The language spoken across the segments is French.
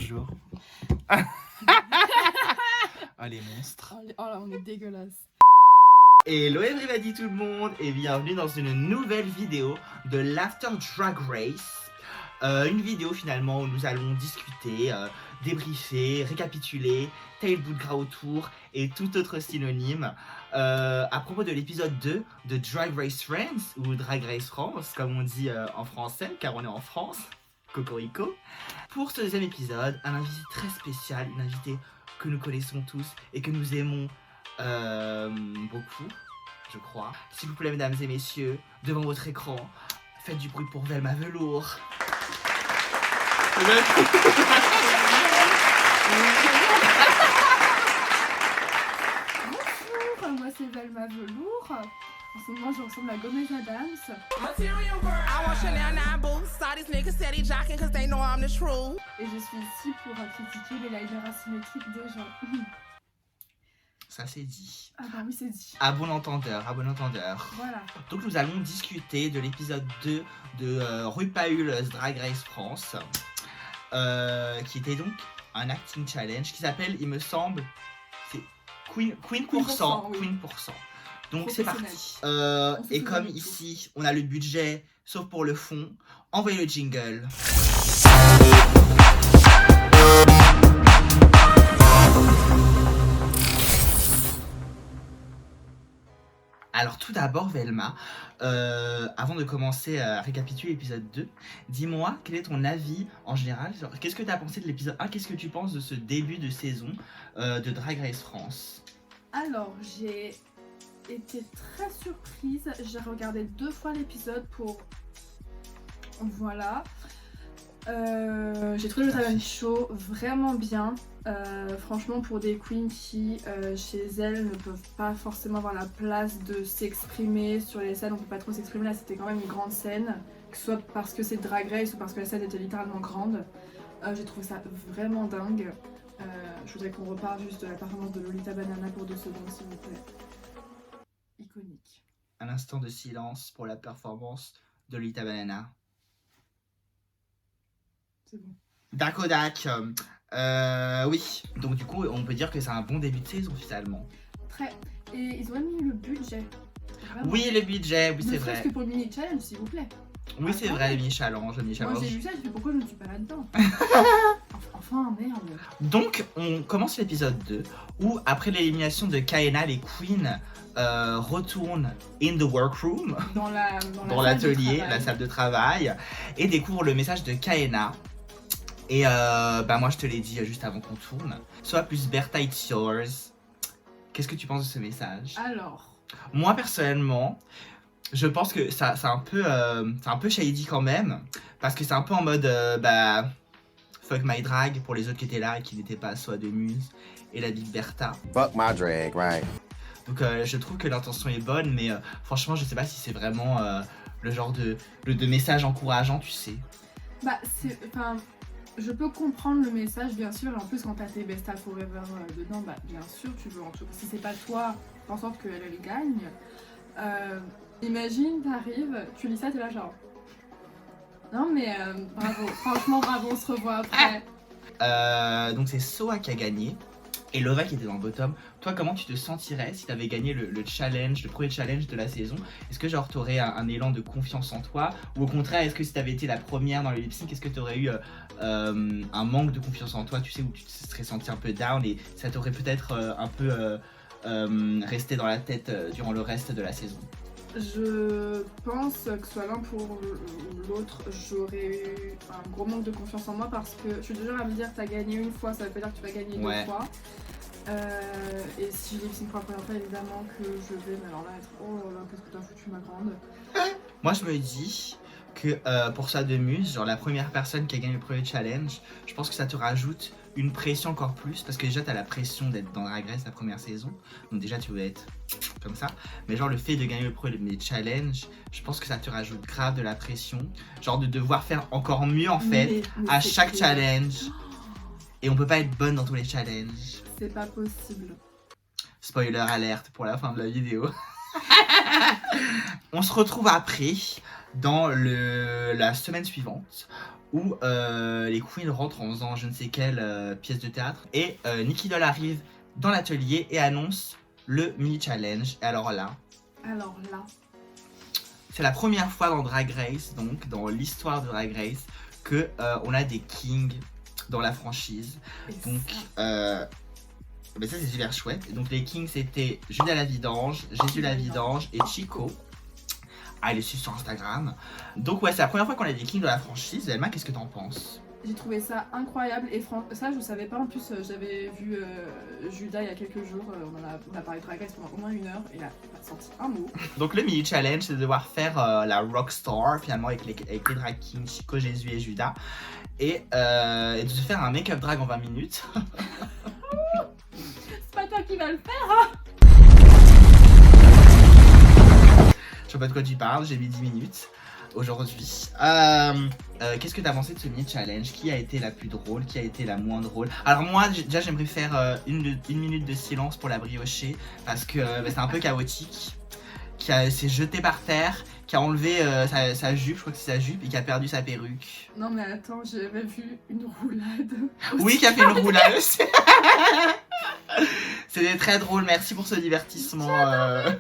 bonjour. Oh les monstres. Oh là, on est dégueulasse. Hello everybody tout le monde et bienvenue dans une nouvelle vidéo de l'After Drag Race. Une vidéo finalement où nous allons discuter, débriefer, récapituler, tail bout de gras autour et tout autre synonyme à propos de l'épisode 2 de Drag Race France ou Drag Race France comme on dit en français car on est en France. Cocorico. Pour ce deuxième épisode, un invité très spécial, une invitée que nous connaissons tous et que nous aimons beaucoup, je crois. S'il vous plaît, mesdames et messieurs, devant votre écran, faites du bruit pour Velma Velour. Bonjour, moi c'est Velma Velour. En ce moment, je ressemble à Gomez Adams. Et je suis ici pour critiquer les liners asymétriques des gens. Ça c'est dit. Ah bah oui, c'est dit. À bon entendeur, à bon entendeur. Voilà. Donc nous allons discuter de l'épisode 2 de RuPaul's Drag Race France, qui était donc un acting challenge qui s'appelle, il me semble, c'est Queen%. Oui. Queen%. Donc c'est parti. Et comme ici, on a le budget, sauf pour le fond, envoyez le jingle. Alors tout d'abord Velma, avant de commencer à récapituler l'épisode 2, dis-moi quel est ton avis en général, qu'est-ce que tu as pensé de l'épisode 1, qu'est-ce que tu penses de ce début de saison de Drag Race France? Alors, j'ai été très surprise. J'ai regardé 2 fois l'épisode pour... Voilà. J'ai trouvé le talent show vraiment bien. Franchement, pour des queens qui, chez elles, ne peuvent pas forcément avoir la place de s'exprimer sur les scènes, on peut pas trop s'exprimer. Là, c'était quand même une grande scène, que ce soit parce que c'est Drag Race ou parce que la scène était littéralement grande. J'ai trouvé ça vraiment dingue. Je voudrais qu'on reparle juste de la performance de Lolita Banana pour 2 secondes, s'il vous plaît. Iconique. Un instant de silence pour la performance de Lolita Banana. C'est bon. Dakodak. Oui, donc du coup on peut dire que c'est un bon début de saison finalement. Très. Et ils ont même mis le budget. Vraiment. Oui, le budget, oui Ne c'est serait-ce vrai. que pour le mini challenge, s'il vous plaît. Oui c'est vrai, le mini-challenge, Moi j'ai vu ça, je me dis pourquoi je ne suis pas là-dedans. Enfin, merde. Donc on commence l'épisode 2 où après l'élimination de Kaena, les queens retournent in the workroom, Dans l'atelier, salle de la salle de travail, et découvrent le message de Kaena. Et bah moi je te l'ai dit juste avant qu'on tourne. Soit plus Bertha it's yours. Qu'est-ce que tu penses de ce message? Alors. Moi personnellement, je pense que c'est un peu shady quand même, parce que c'est un peu en mode bah fuck my drag pour les autres qui étaient là et qui n'étaient pas soit de Muse et la Big Bertha. Fuck my drag, right? Donc je trouve que l'intention est bonne, mais franchement je sais pas si c'est vraiment le genre de message encourageant, tu sais. Bah, c'est. Enfin. Je peux comprendre le message, bien sûr, et en plus, quand t'as tes Besta Forever dedans, bah, bien sûr, tu veux, en tout cas, si c'est pas toi, fais en sorte qu'elle gagne. Imagine, t'arrives, tu lis ça, t'es là genre. Non, mais bravo, franchement, bravo, on se revoit après. Donc c'est Soa qui a gagné et Lova qui était dans le bottom. Toi, comment tu te sentirais si t'avais gagné le challenge, le premier challenge de la saison? Est-ce que genre t'aurais un élan de confiance en toi? Ou au contraire, est-ce que si t'avais été la première dans le lip sync, est-ce que t'aurais eu un manque de confiance en toi, tu sais, où tu te serais senti un peu down et ça t'aurait peut-être un peu resté dans la tête durant le reste de la saison? Je pense que soit l'un pour l'autre, j'aurais eu un gros manque de confiance en moi parce que je suis toujours à me dire t'as gagné une fois, ça veut pas dire que tu vas gagner 2 fois. Et si je lip sync pour la première fois, évidemment que je vais, mais alors là, être oh là là, qu'est-ce que t'as foutu ma grande. Moi je me dis que pour ça de Muse, genre la première personne qui a gagné le premier challenge, je pense que ça te rajoute une pression encore plus parce que déjà t'as la pression d'être dans Drag Race la première saison, donc déjà tu veux être comme ça, mais genre le fait de gagner le premier challenge, je pense que ça te rajoute grave de la pression, genre de devoir faire encore mieux en fait Mais à c'est chaque clair. challenge, et on peut pas être bonne dans tous les challenges. C'est pas possible. Spoiler alerte pour la fin de la vidéo. On se retrouve après dans la semaine suivante où les queens rentrent en faisant je ne sais quelle pièce de théâtre et Nicky Doll arrive dans l'atelier et annonce le mini challenge. Et alors là, c'est la première fois dans Drag Race, donc dans l'histoire de Drag Race, que on a des kings dans la franchise. Donc mais ça c'est super chouette. Et donc les kings c'était Judas la Vidange, Jésus la Vidange et Chico. Allez suivre sur Instagram. Donc ouais, c'est la première fois qu'on a des kings dans la franchise. Elma, qu'est-ce que t'en penses? J'ai trouvé ça incroyable et ça je savais pas. En plus j'avais vu Judas il y a quelques jours, on a parlé de Drag Race pendant au moins 1 heure et il a pas sorti un mot. Donc le mini challenge c'est de devoir faire la rockstar finalement avec les drag kings Chico, Jésus et Judas et de se faire un make-up drag en 20 minutes. C'est pas toi qui vas le faire. Je sais pas de quoi tu parles, j'ai mis 10 minutes aujourd'hui. Qu'est-ce que t'as pensé de ce mini challenge? Qui a été la plus drôle? Qui a été la moins drôle? Alors moi déjà j'aimerais faire une minute de silence pour la briochée parce que c'est un peu chaotique. Qui s'est jeté par terre, qui a enlevé sa jupe, je crois que c'est sa jupe, et qui a perdu sa perruque. Non mais attends, j'avais vu une roulade. Oui, qui a fait une roulade aussi. C'était très drôle, merci pour ce divertissement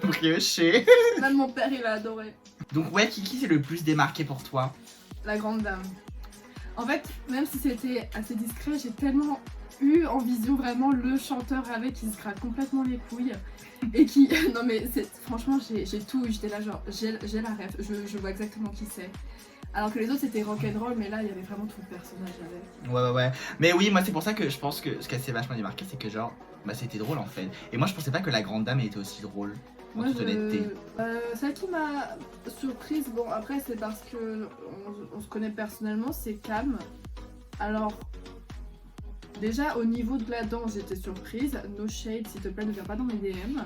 brioché. Même mon père il a adoré. Donc ouais, qui s'est le plus démarqué pour toi? La grande dame. En fait, même si c'était assez discret, j'ai tellement eu en visio vraiment le chanteur avec qui se gratte complètement les couilles. Et qui... Non mais franchement j'ai tout, j'étais là genre, j'ai la ref, je vois exactement qui c'est. Alors que les autres c'était rock'n'roll, mais là il y avait vraiment tout le personnage avec. Ouais. Mais oui, moi c'est pour ça que je pense que ce qui s'est vachement démarqué, c'est que genre, c'était drôle en fait. Et moi je pensais pas que la grande dame était aussi drôle. En toute honnêteté. Celle qui m'a surprise, bon après c'est parce que on se connaît personnellement, c'est Cam. Alors... Déjà au niveau de la danse j'étais surprise, no shade s'il te plaît ne viens pas dans mes DM.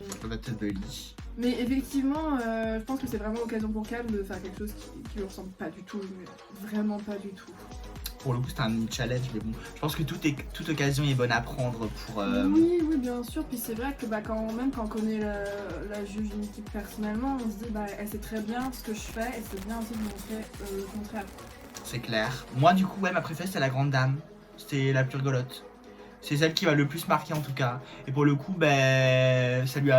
On va peut-être bully. Mais effectivement je pense que c'est vraiment l'occasion pour Cam de faire quelque chose qui lui ressemble pas du tout, mais vraiment pas du tout. Pour le coup c'était un mini challenge mais bon, je pense que toute occasion est bonne à prendre pour... Oui bien sûr, puis c'est vrai que même quand on connaît la juge d'une équipe personnellement, on se dit elle sait très bien ce que je fais et c'est bien aussi de montrer le contraire. C'est clair. Moi du coup ouais, ma préférée c'est la grande dame. C'était la plus rigolote. C'est celle qui m'a le plus marqué en tout cas. Et pour le coup, ça lui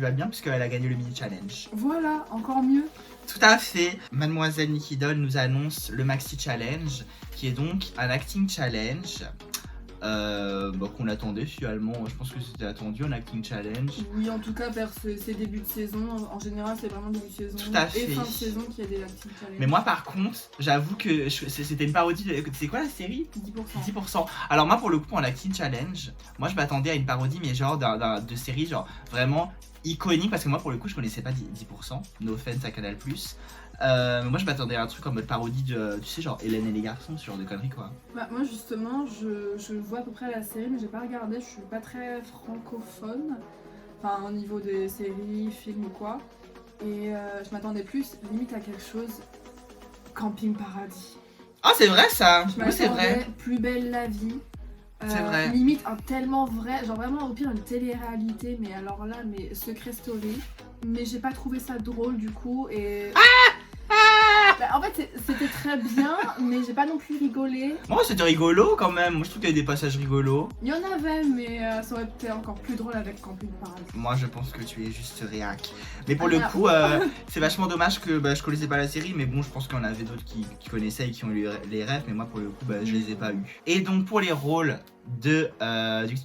va bien puisqu'elle a gagné le mini challenge. Voilà, encore mieux. Tout à fait. Mademoiselle Nicky Doll nous annonce le maxi challenge, qui est donc un acting challenge. Qu'on attendait finalement, je pense que c'était attendu un acting challenge. Oui, en tout cas vers ces débuts de saison, en général c'est vraiment début de saison tout à fait. Et fin de saison qu'il y a des acting challenges. Mais moi par contre, j'avoue que c'était une parodie de... C'est quoi la série? 10%. Alors moi pour le coup en acting challenge, moi je m'attendais à une parodie mais genre de série genre vraiment iconique parce que moi pour le coup je connaissais pas 10%, no offense à Canal+. Moi je m'attendais à un truc en mode parodie de, tu sais genre Hélène et les garçons, ce genre de conneries quoi. Moi justement je vois à peu près la série mais j'ai pas regardé, je suis pas très francophone, enfin au niveau des séries, films ou quoi. Et je m'attendais plus limite à quelque chose Camping Paradis. Ah c'est vrai ça. Oui c'est vrai. Plus belle la vie. C'est vrai. Limite un tellement vrai, genre vraiment au pire une télé-réalité, mais alors là, mais Secret Story. Mais j'ai pas trouvé ça drôle du coup et... en fait c'était très bien, mais j'ai pas non plus rigolé. Moi c'était rigolo quand même, moi je trouve qu'il y avait des passages rigolos. Il y en avait, mais ça aurait été encore plus drôle avec Camping Paradis. Moi je pense que tu es juste réac. Mais pour le coup, c'est vachement dommage que je connaissais pas la série, mais bon je pense qu'il y en avait d'autres qui connaissaient et qui ont eu les rêves, mais moi pour le coup je les ai pas eu. Et donc pour les rôles du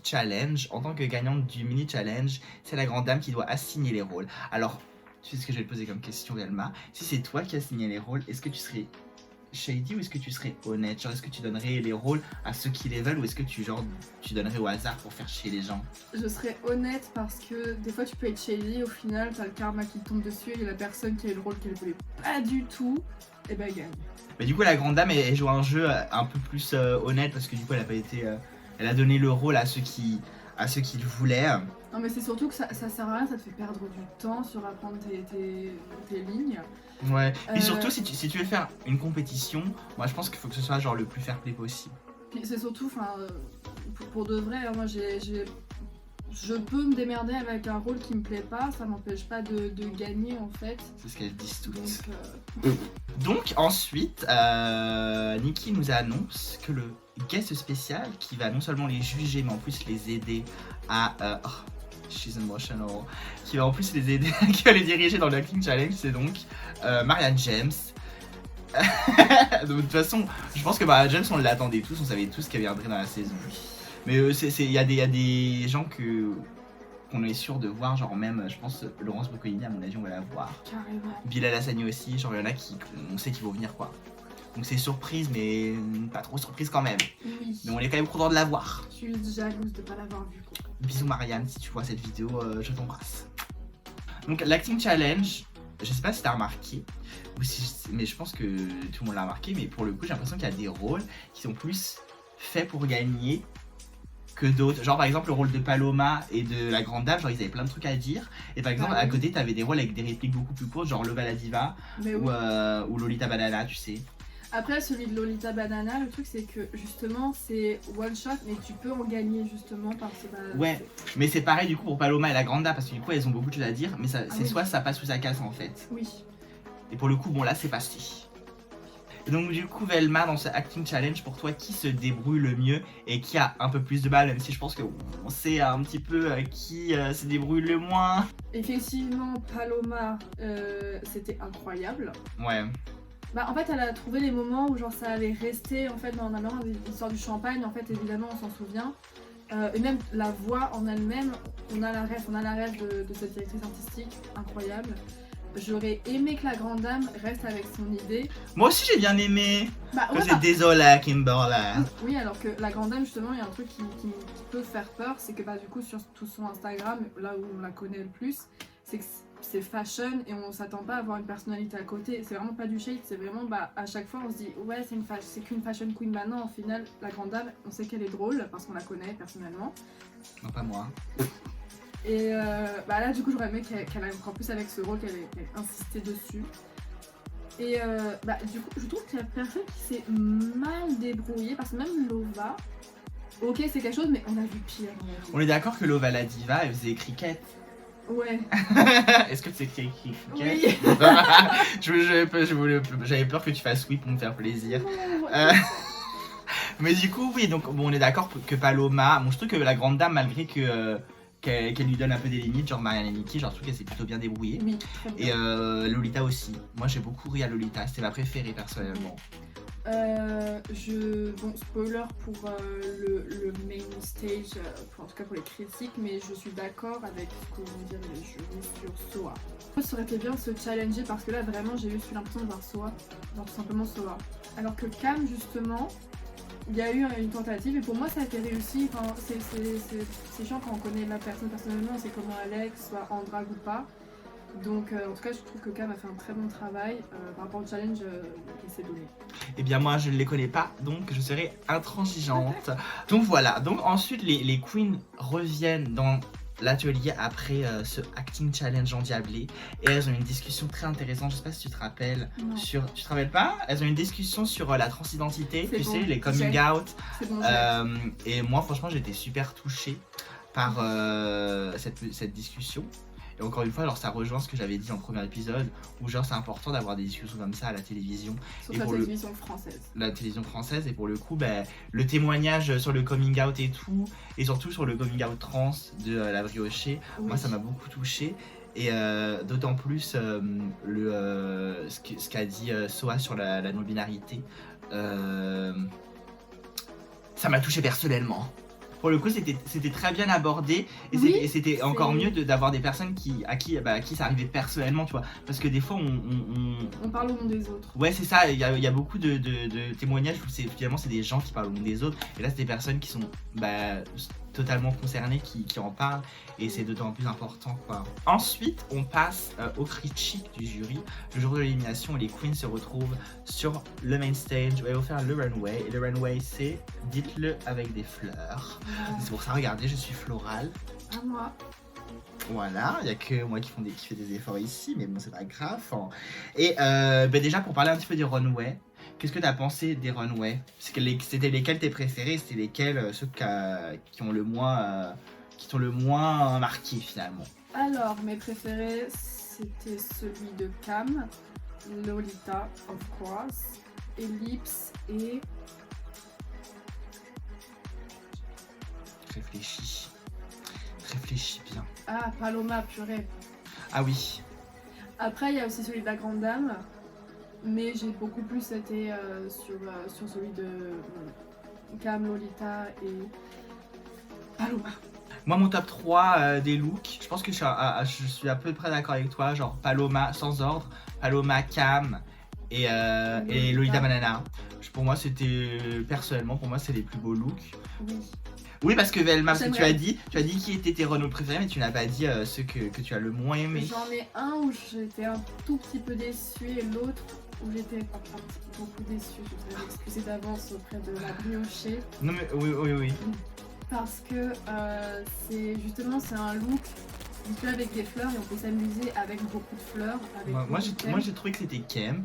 challenge, en tant que gagnante du mini challenge, c'est la grande dame qui doit assigner les rôles. Alors, tu sais ce que je vais te poser comme question, Elma? Si c'est toi qui assignais les rôles, est-ce que tu serais shady ou est-ce que tu serais honnête? Genre, est-ce que tu donnerais les rôles à ceux qui les veulent ou est-ce que tu donnerais au hasard pour faire chier les gens? Je serais honnête parce que des fois tu peux être shady, au final t'as le karma qui tombe dessus et la personne qui a eu le rôle qu'elle voulait pas du tout, et elle gagne. Mais du coup la grande dame elle joue un jeu un peu plus honnête parce que du coup elle a pas été... elle a donné le rôle à ceux qui le voulaient. Non mais c'est surtout que ça sert à rien, ça te fait perdre du temps sur apprendre tes lignes. Ouais, et surtout si tu veux faire une compétition, moi je pense qu'il faut que ce soit genre le plus fair play possible. Puis c'est surtout, pour de vrai, moi j'ai je peux me démerder avec un rôle qui me plaît pas, ça m'empêche pas de gagner en fait. C'est ce qu'elles disent toutes. Donc, Donc ensuite, Nikki nous annonce que le guest spécial qui va non seulement les juger mais en plus les aider à... she's emotional. Qui va en plus les aider, qui va les diriger dans le Acting Challenge, c'est donc Marianne James. De toute façon, je pense que Marianne James, on l'attendait tous, on savait tous qu'elle viendrait dans la saison. Mais il y a des gens qu'on est sûr de voir, genre même, je pense, Laurence Boccolini, à mon avis, on va la voir. carrément. Bilal Hassani aussi, genre il y en a qui, on sait qu'ils vont venir quoi. Donc c'est surprise, mais pas trop surprise quand même. Oui. Mais on est quand même content de la voir. Je suis juste jalouse de pas l'avoir vu quoi. Bisous Marianne, si tu vois cette vidéo, je t'embrasse. Donc l'acting challenge, je sais pas si t'as remarqué, ou si, mais je pense que tout le monde l'a remarqué, mais pour le coup j'ai l'impression qu'il y a des rôles qui sont plus faits pour gagner que d'autres. Genre par exemple le rôle de Paloma et de la grande dame, genre ils avaient plein de trucs à dire. Et par exemple à côté t'avais des rôles avec des répliques beaucoup plus courtes, genre Lova la Diva ou Lolita Banana, tu sais. Après celui de Lolita Banana, le truc c'est que justement c'est one shot mais tu peux en gagner justement parce que ouais, mais c'est pareil du coup pour Paloma et la grande dame parce que du coup elles ont beaucoup de choses à dire, mais c'est soit ça passe ou ça casse en fait. Oui. Et pour le coup bon là c'est passé. Et donc du coup Velma dans ce acting challenge, pour toi qui se débrouille le mieux et qui a un peu plus de balles, même si je pense qu'on sait un petit peu qui se débrouille le moins. Effectivement Paloma c'était incroyable. Ouais. Bah en fait elle a trouvé les moments où genre ça allait rester en fait dans l'histoire du champagne, en fait évidemment on s'en souvient. Et même la voix en elle-même, on a la rêve de cette directrice artistique, incroyable. J'aurais aimé que la grande dame reste avec son idée. Moi aussi j'ai bien aimé. Bah ouais, c'est désolé Kimberly. Oui, alors que la grande dame justement, il y a un truc qui peut faire peur, c'est que bah du coup sur tout son Instagram, là où on la connaît le plus, c'est que c'est fashion et on s'attend pas à avoir une personnalité à côté. C'est vraiment pas du shade, c'est vraiment bah à chaque fois on se dit ouais c'est qu'une fashion queen. Bah non, au final la grande dame, on sait qu'elle est drôle parce qu'on la connaît personnellement. Non pas moi. Et bah là du coup j'aurais aimé qu'elle aille encore plus avec ce rôle, qu'elle ait insisté dessus. Et bah du coup je trouve qu'il y a personne qui s'est mal débrouillé parce que même Lova, ok c'est quelque chose mais on a vu pire. On est d'accord que Lova la diva elle faisait cricket. Ouais. Est-ce que tu sais cricket? Oui. J'avais peur que tu fasses oui pour me faire plaisir. Mais du coup oui, donc bon, on est d'accord que Paloma, bon je trouve que la grande dame malgré que qu'elle lui donne un peu des limites, genre Marianne et Nikki, genre je trouve qu'elle s'est plutôt bien débrouillée. Oui, très bien. Et Lolita aussi. Moi j'ai beaucoup ri à Lolita, c'était ma préférée personnellement. Bon, spoiler pour le main stage, en tout cas pour les critiques, mais je suis d'accord avec ce que vont dire les jurys sur Soa. Ça aurait été bien de se challenger parce que là vraiment j'ai eu l'impression de voir Soa, genre tout simplement Soa. Alors que Cam justement, il y a eu une tentative et pour moi ça a été réussi. Enfin, c'est chiant quand on connaît la personne personnellement, c'est comment Alex, soit en drague ou pas. Donc en tout cas je trouve que Cam a fait un très bon travail par rapport au challenge qui s'est donné. Eh bien moi je ne les connais pas donc je serai intransigeante. Donc voilà, donc ensuite les queens reviennent dans l'atelier après ce acting challenge endiablé et elles ont une discussion très intéressante, je sais pas si tu te rappelles. Non. Tu te rappelles pas? Elles ont une discussion sur la transidentité, tu sais, les coming out. Bon, et moi franchement j'étais super touchée par cette discussion. Et encore une fois, genre, ça rejoint ce que j'avais dit dans le premier épisode, où genre c'est important d'avoir des discussions comme ça à la télévision. Surtout la télévision française. La télévision française, et pour le coup, bah, le témoignage sur le coming out et tout, et surtout sur le coming out trans de la briochée, oui. Moi ça m'a beaucoup touché. Et d'autant plus ce qu'a dit Soa sur la non-binarité, ça m'a touché personnellement. Pour le coup, c'était très bien abordé et oui, c'était encore mieux d'avoir des personnes à qui ça arrivait personnellement, tu vois. Parce que des fois, on parle au nom des autres. Ouais, c'est ça. Il y a beaucoup de témoignages où finalement, c'est des gens qui parlent au nom des autres. Et là, c'est des personnes qui sont totalement concernées, qui en parlent. Et c'est d'autant plus important, quoi. Ensuite, on passe aux critiques du jury. Le jour de l'élimination, les queens se retrouvent sur le main stage. Il va faire le runway. Et le runway, c'est dites-le avec des fleurs. C'est pour ça, regardez, je suis florale. À moi. Voilà, il n'y a que moi qui fais des efforts ici, mais bon, c'est pas grave. Hein. Et déjà, pour parler un petit peu des runways, qu'est-ce que tu as pensé des runways? C'était lesquels tes préférés? C'était lesquels ceux qui ont le moins qui t'ont le moins marqué finalement? Alors, mes préférés, c'était celui de Cam, Lolita, of course, Ellipse et... Réfléchis. Réfléchis bien. Ah, Paloma, purée. Ah oui. Après, il y a aussi celui de la Grande Dame, mais j'ai beaucoup plus été sur celui de Cam, Lolita et Paloma. Moi, mon top 3 des looks, je pense que je suis à peu près d'accord avec toi. Genre Paloma, sans ordre, Paloma, Cam et Lolita Banana. Pour moi, personnellement, pour moi, c'est les plus beaux looks. Oui. Oui, parce que Velma, parce que J'aimerais- tu as dit qui étaient tes Renault préférés, mais tu n'as pas dit ceux que tu as le moins aimé. J'en ai un où j'étais un tout petit peu déçue et l'autre où j'étais beaucoup déçue. Je voudrais m'excuser d'avance auprès de la briochée. Non mais oui. Parce que c'est un look visuel avec des fleurs et on peut s'amuser avec beaucoup de fleurs. Avec Moi, beaucoup de thèmes. j'ai trouvé que c'était camp.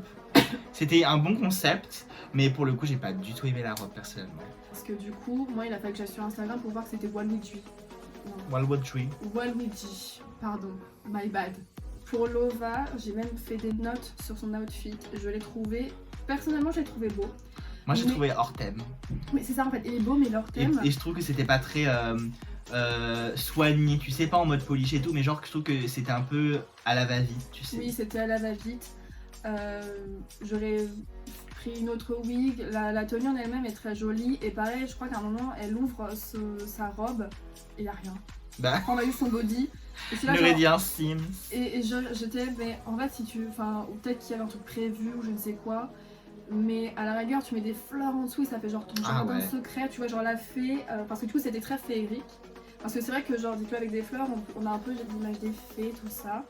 C'était un bon concept, mais pour le coup, j'ai pas du tout aimé la robe personnellement. Parce que du coup, moi il a fallu que j'aille sur Instagram pour voir que c'était Waluigi. Walwood Tree. Waluigi, pardon, my bad. Pour Lova, j'ai même fait des notes sur son outfit. Je l'ai trouvé, personnellement, je l'ai trouvé beau. Moi, j'ai Mais- trouvé hors thème. Mais c'est ça en fait, il est beau, mais leur thème. Et je trouve que c'était pas très soigné, tu sais, pas en mode polish et tout, mais genre, je trouve que c'était un peu à la va-vite, tu sais. Oui, c'était à la va-vite. J'aurais pris une autre wig. La tenue en elle-même est très jolie. Et pareil, je crois qu'à un moment, elle ouvre sa robe et il n'y a rien. Bah, On a eu son body. Et c'est là, il aurait genre- dit un Sims. Et j'étais, mais en fait, si tu. Enfin, ou peut-être qu'il y avait un truc prévu ou je ne sais quoi. Mais à la rigueur, tu mets des fleurs en dessous et ça fait genre ton Ah jardin ouais. secret. Tu vois, genre la fée. Parce que du coup, c'était très féerique. Parce que c'est vrai que, genre, dis-toi, avec des fleurs, on a un peu l'image des fées, tout ça.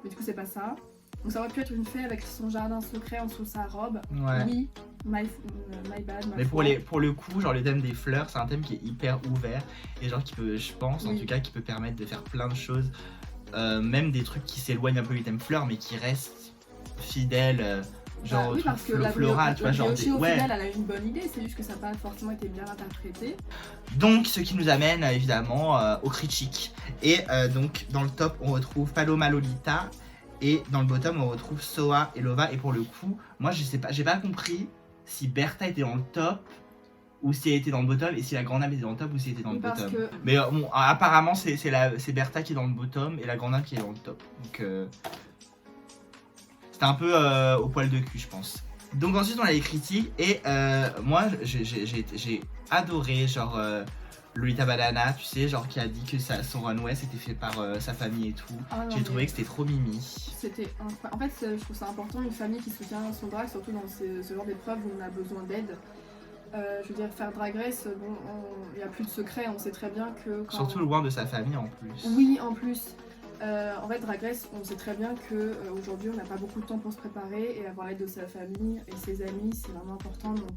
Mais du coup, c'est pas ça. Donc ça aurait pu être une fée avec son jardin secret en dessous de sa robe. Ouais. Oui, my bad. Mais pour le coup, genre le thème des fleurs, c'est un thème qui est hyper ouvert et genre qui peut, je pense en Oui. tout cas, qui peut permettre de faire plein de choses, même des trucs qui s'éloignent un peu du thème fleurs, mais qui restent fidèles, genre oui, au parce truc que floral, tu vois, genre briochée, au ouais. final, elle a eu une bonne idée, c'est juste que ça n'a pas forcément été bien interprété. Donc, ce qui nous amène évidemment aux critiques. Et donc, dans le top, on retrouve Paloma Lolita. Et dans le bottom, on retrouve Soa et Lova. Et pour le coup, moi, je sais pas, j'ai pas compris si Bertha était dans le top ou si elle était dans le bottom. Et si la grande dame était dans le top ou si elle était dans Oui, le parce bottom. que- Mais bon, apparemment, c'est Bertha qui est dans le bottom et la grande dame qui est dans le top. Donc, c'était un peu au poil de cul, je pense. Donc ensuite on a les critiques et moi j'ai adoré genre Lolita Banana, tu sais, genre qui a dit que son runway c'était fait par sa famille et tout. Ah non, J'ai mais trouvé que c'était trop mimi. C'était incroyable. En fait, je trouve ça important, une famille qui soutient son drag, surtout dans ce genre d'épreuves où on a besoin d'aide. Je veux dire, faire Drag Race, bon, il n'y a plus de secret, on sait très bien que quand... Surtout loin de sa famille en plus. Oui, en plus. En fait, Drag Race, on sait très bien que aujourd'hui, on n'a pas beaucoup de temps pour se préparer et avoir l'aide de sa famille et ses amis, c'est vraiment important. Donc,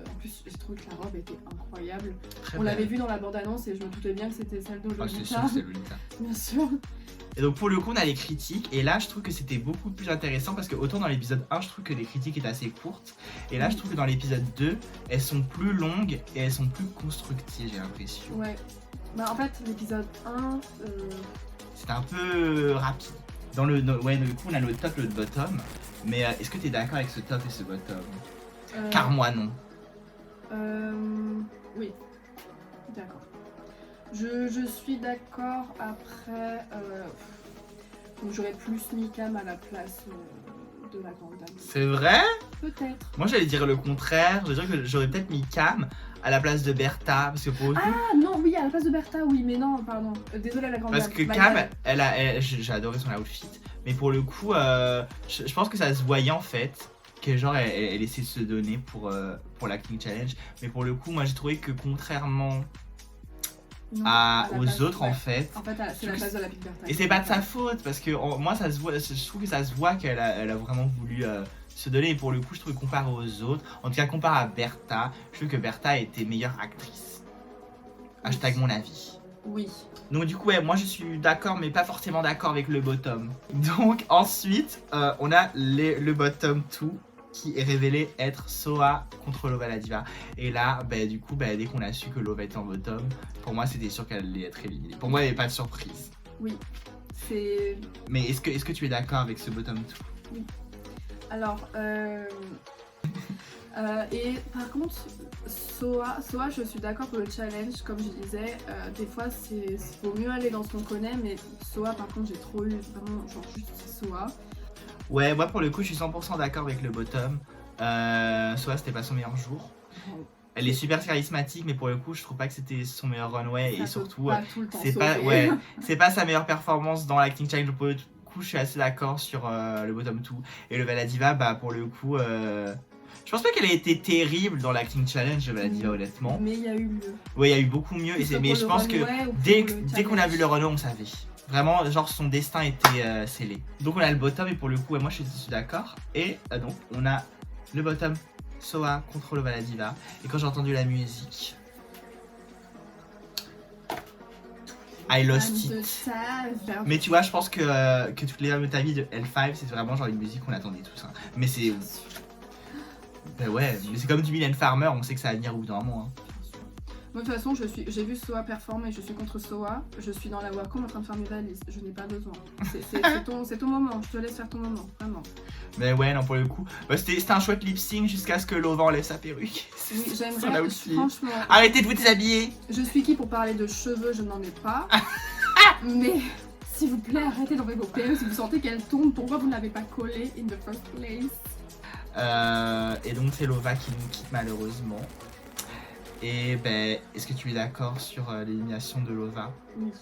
en plus, j'ai trouvé que la robe était incroyable. Très On belle. l'avait vu dans la bande-annonce et je me doutais bien que c'était celle de Ah, c'est sûr Lolita. que c'est Lolita. Bien sûr. Et donc pour le coup on a les critiques et là je trouve que c'était beaucoup plus intéressant parce que autant dans l'épisode 1 je trouve que les critiques étaient assez courtes et là je trouve que dans l'épisode 2 elles sont plus longues et elles sont plus constructives, j'ai l'impression. Ouais. Bah, en fait, l'épisode 1, C'était un peu rapide. Ouais, du coup on a le top et le bottom, mais est-ce que tu es d'accord avec ce top et ce bottom? Car moi non. Oui. D'accord. Je suis d'accord. Après, donc j'aurais plus mis Cam à la place de la grande dame. C'est vrai? Peut-être. Moi j'allais dire le contraire, je veux dire que j'aurais peut-être mis Cam à la place de Bertha parce que pour le coup, Ah non, oui, à la place de Bertha, oui, mais non, pardon. Désolée, la grande parce dame. que My Cam, bad. j'ai adoré son outfit, mais pour le coup, je pense que ça se voyait en fait que genre elle essaie de se donner pour l'acting challenge, mais pour le coup, moi j'ai trouvé que contrairement Non, à la aux place, autres ouais. en fait, En fait, c'est la place de la Big Bertha. et c'est pas de sa faute parce que moi ça se voit, je trouve que ça se voit qu'elle a vraiment voulu se donner et pour le coup je trouve comparé aux autres, en tout cas comparé à Bertha, je trouve que Bertha était meilleure actrice. Hashtag mon avis. Oui. Donc du coup ouais, moi je suis d'accord mais pas forcément d'accord avec le bottom. Donc ensuite on a le bottom 2 qui est révélé être Soa contre Lova la Diva. Et là, du coup, dès qu'on a su que Lova était en bottom, pour moi, c'était sûr qu'elle allait être éliminée. Pour moi, il n'y avait pas de surprise. Oui, c'est... Mais est-ce que tu es d'accord avec ce bottom 2? Oui. Alors, et par contre, Soa, je suis d'accord pour le challenge, comme je disais, des fois il vaut mieux aller dans ce qu'on connaît, mais Soa par contre j'ai trop eu vraiment genre juste Soa. Ouais, moi pour le coup je suis 100% d'accord avec le bottom. Soa c'était pas son meilleur jour. Elle est super charismatique, mais pour le coup je trouve pas que c'était son meilleur runway, et surtout c'est pas sa meilleure performance dans l'acting challenge. Pour le coup je suis assez d'accord sur le bottom 2. Et le Lova Diva, pour le coup je pense pas qu'elle ait été terrible dans l'acting challenge, Lova Diva, honnêtement. Mais il y a eu mieux. Ouais, il y a eu beaucoup mieux, mais je pense que dès qu'on a vu le runway on savait. Vraiment, genre son destin était scellé. Donc on a le bottom, et pour le coup, moi je suis d'accord. Et donc on a le bottom, Soa contre Lova la Diva. Et quand j'ai entendu la musique, I lost it. Mais tu vois, je pense que toutes les femmes de ta vie de L5, c'est vraiment genre une musique qu'on attendait tous. Hein. Mais c'est... ouais, mais c'est comme du Mylène Farmer, on sait que ça va venir au bout d'un moment. Hein. Moi, de toute façon, j'ai vu Soa performer, je suis contre Soa. Je suis dans la Wacom en train de faire mes valises. Je n'ai pas besoin. C'est ton moment, je te laisse faire ton moment, vraiment. Mais ouais, non, pour le coup, c'était un chouette lip sync jusqu'à ce que Lova enlève sa perruque. Oui, j'aimerais, franchement. Arrêtez de vous déshabiller. Je suis qui pour parler de cheveux, je n'en ai pas. Mais s'il vous plaît, arrêtez d'enlever vos perruques. Si vous sentez qu'elles tombent, pourquoi vous ne l'avez pas collée in the first place? Et donc, c'est Lova qui nous quitte malheureusement. Et est-ce que tu es d'accord sur l'élimination de Lova? Oui.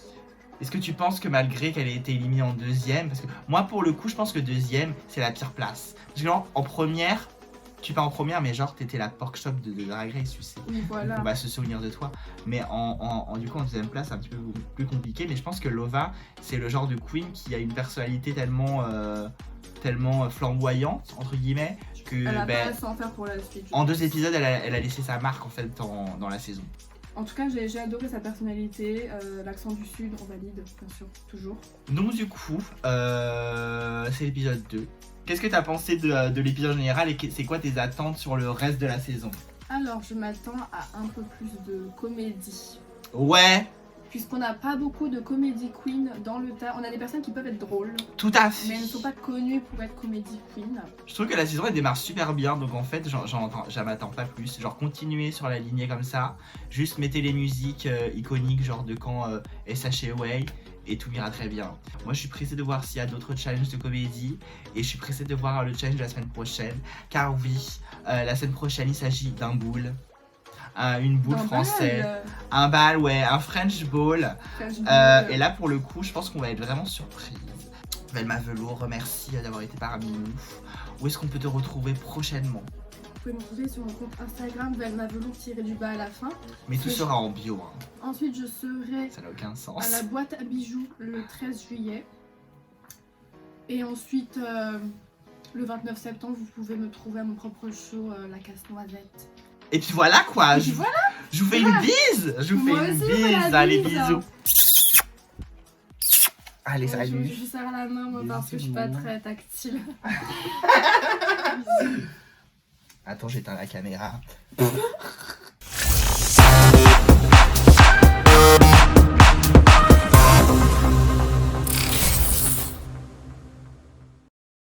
Est-ce que tu penses que malgré qu'elle ait été éliminée en deuxième, parce que moi pour le coup je pense que deuxième c'est la pire place. Parce que genre, en première, tu pas en première mais genre t'étais la pork chop de Drag Race, tu sais. Oui, voilà. On va se souvenir de toi. Mais du coup en deuxième place c'est un petit peu plus compliqué. Mais je pense que Lova c'est le genre de queen qui a une personnalité tellement flamboyante entre guillemets que elle a pas à s'en faire pour la suite. En 2 épisodes elle a laissé sa marque en fait dans la saison. En tout cas, j'ai adoré sa personnalité, l'accent du sud, on valide, bien sûr, toujours. Donc du coup, c'est l'épisode 2. Qu'est-ce que tu as pensé de l'épisode général et c'est quoi tes attentes sur le reste de la saison? Alors, je m'attends à un peu plus de comédie. Ouais. Puisqu'on n'a pas beaucoup de comédie queen dans le tas. On a des personnes qui peuvent être drôles. Tout à fait. Mais elles ne sont pas connues pour être comédie queen. Je trouve que la saison elle démarre super bien, donc en fait j'en attends pas plus. Genre continuer sur la lignée comme ça, juste mettez les musiques iconiques genre de quand SH Away et tout ira très bien. Moi je suis pressé de voir s'il y a d'autres challenges de comédie et je suis pressé de voir le challenge de la semaine prochaine. Car oui, la semaine prochaine il s'agit d'un boule. Une boule française, un bal, ouais, un French ball. Et là pour le coup je pense qu'on va être vraiment surprise. Velma Velour, merci d'avoir été parmi nous. Où est-ce qu'on peut te retrouver prochainement? Vous pouvez me retrouver sur mon compte Instagram Velma Velour-du-bas à la fin. Mais tout sera en bio. Hein. Ensuite je serai ça n'a aucun sens. à la boîte à bijoux le 13 juillet. Et ensuite le 29 septembre vous pouvez me trouver à mon propre show La Casse-Noisette. Et puis voilà quoi, je vous fais une bise. Je vous fais une bise, allez bisous. Allez salut. Je vous serre la main moi parce que je suis pas très tactile. Attends, j'éteins la caméra.